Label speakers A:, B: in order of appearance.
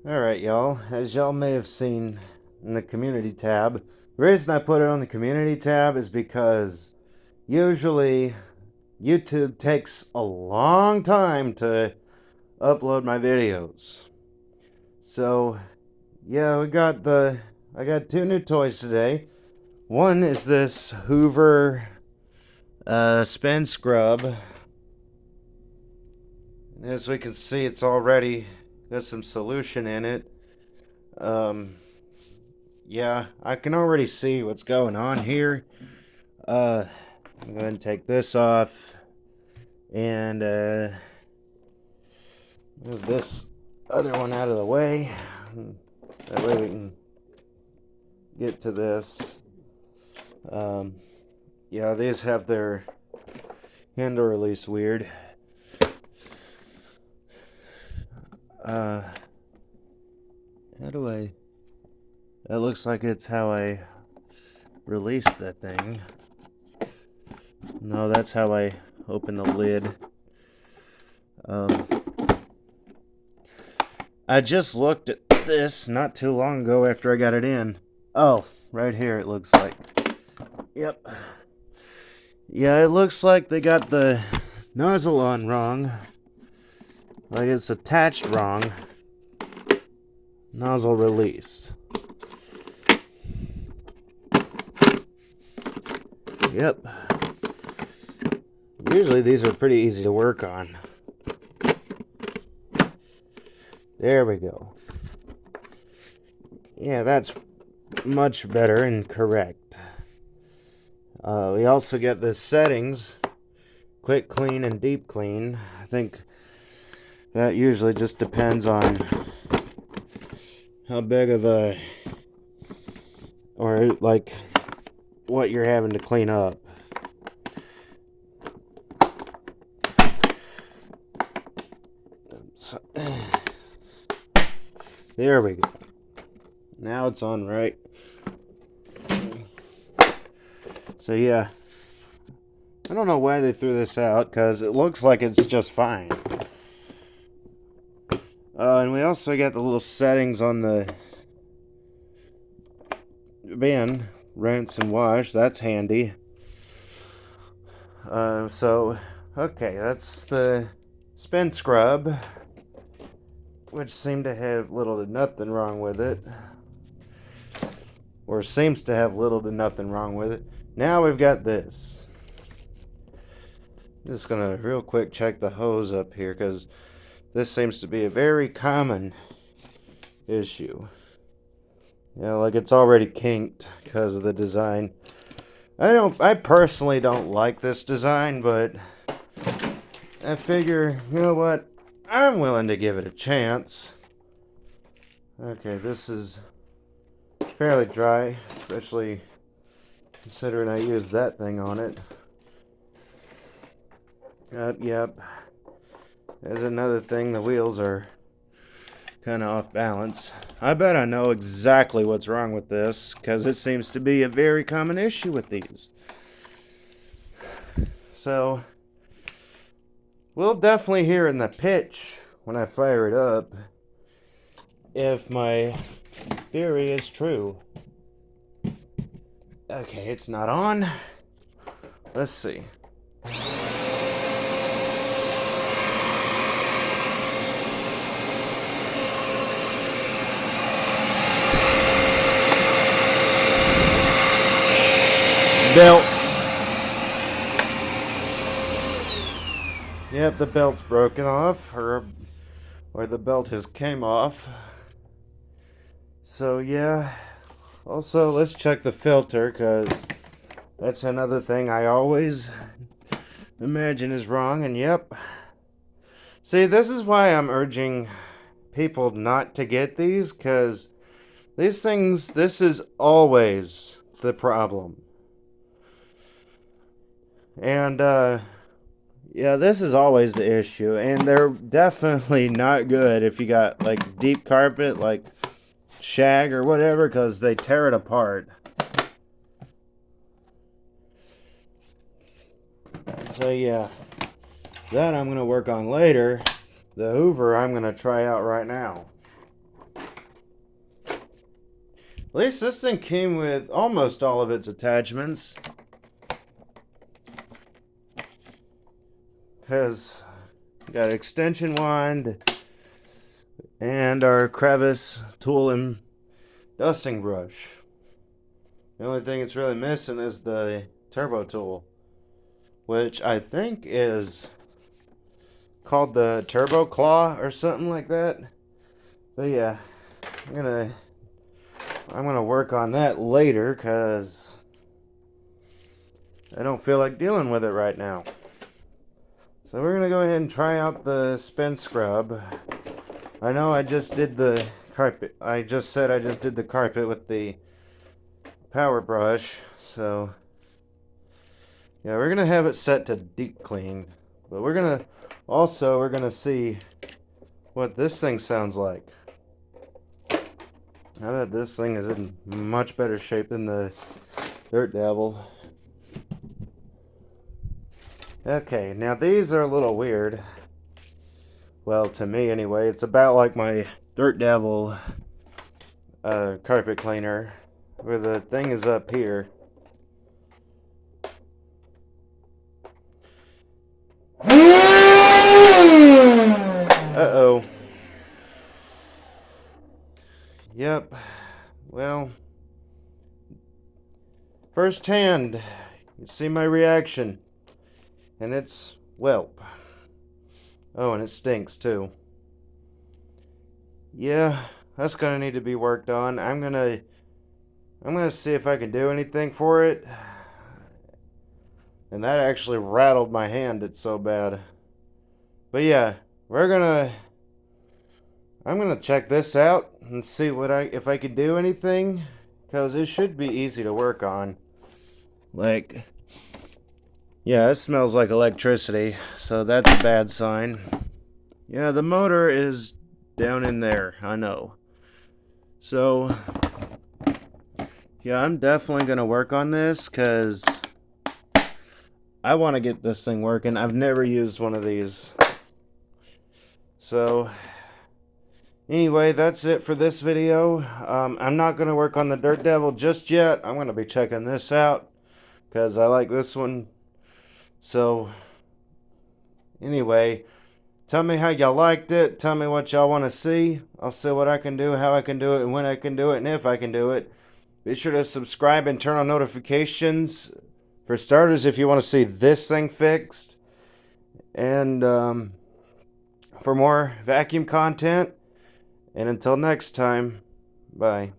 A: Alright, y'all. As y'all may have seen in the community tab, the reason I put it on the community tab is because usually YouTube takes a long time to upload my videos. So, yeah, I got two new toys today. One is this Hoover SpinScrub. As we can see, it's already got some solution in it. Yeah, I can already see what's going on here. I'm going to take this off and move this other one out of the way. That way we can get to this. Yeah, these have their handle release weird. How do I... That looks like it's how I release that thing. No, that's how I open the lid. I just looked at this not too long ago after I got it in. Oh, right here it looks like. Yep. Yeah, it looks like they got the nozzle on wrong. Like it's attached wrong. Nozzle release. Yep. Usually these are pretty easy to work on. There we go. Yeah, that's much better and correct. We also get the settings. Quick clean and deep clean. I think that usually just depends on how big of a... or like what you're having to clean up. So, there we go. Now it's on right. So yeah, I don't know why they threw this out because it looks like it's just fine. And we also got the little settings on the bin, rinse and wash. That's handy. Okay, that's the SpinScrub, which seemed to have little to nothing wrong with it. Or seems to have little to nothing wrong with it. Now we've got this. Just gonna real quick check the hose up here because this seems to be a very common issue. Yeah, like it's already kinked because of the design. I personally don't like this design, but I figure, you know what? I'm willing to give it a chance. Okay, this is fairly dry, especially considering I used that thing on it. Yep. There's another thing, the wheels are kind of off balance. I bet I know exactly what's wrong with this, because it seems to be a very common issue with these. So, we'll definitely hear in the pitch when I fire it up if my theory is true. Okay, it's not on. Let's see. Belt. Yep, the belt's broken off, or the belt has came off. So yeah. Also, let's check the filter, because that's another thing I always imagine is wrong, and yep. See, this is why I'm urging people not to get these, because these things, this is always the problem. And, yeah, this is always the issue, and they're definitely not good if you got, like, deep carpet, like shag or whatever, because they tear it apart. So, yeah, that I'm going to work on later. The Hoover I'm going to try out right now. At least this thing came with almost all of its attachments. Because we got an extension wand and our crevice tool and dusting brush. The only thing it's really missing is the turbo tool, which I think is called the Turbo Claw or something like that. But yeah, I'm gonna work on that later because I don't feel like dealing with it right now. So we're gonna go ahead and try out the SpinScrub. I know I just did the carpet. I just said I just did the carpet with the power brush. So yeah, we're gonna have it set to deep clean. But we're gonna see what this thing sounds like. I bet this thing is in much better shape than the Dirt Devil. Okay, now these are a little weird. Well, to me anyway. It's about like my Dirt Devil carpet cleaner, where the thing is up here. Uh-oh. Yep. Well, firsthand, you see my reaction. And it's whelp. Oh, and it stinks too. Yeah, that's gonna need to be worked on. I'm gonna see if I can do anything for it. And that actually rattled my hand, it's so bad. But yeah, I'm gonna check this out and see if I can do anything, because it should be easy to work on. Like, yeah, it smells like electricity, so that's a bad sign. Yeah, the motor is down in there, I know. So, yeah, I'm definitely gonna work on this, because I want to get this thing working. I've never used one of these. So, anyway, that's it for this video. I'm not going to work on the Dirt Devil just yet. I'm going to be checking this out because I like this one. So, anyway, tell me how y'all liked it. Tell me what y'all want to see. I'll see what I can do, how I can do it, and when I can do it, and if I can do it. Be sure to subscribe and turn on notifications. For starters, if you want to see this thing fixed. And for more vacuum content. And until next time, bye.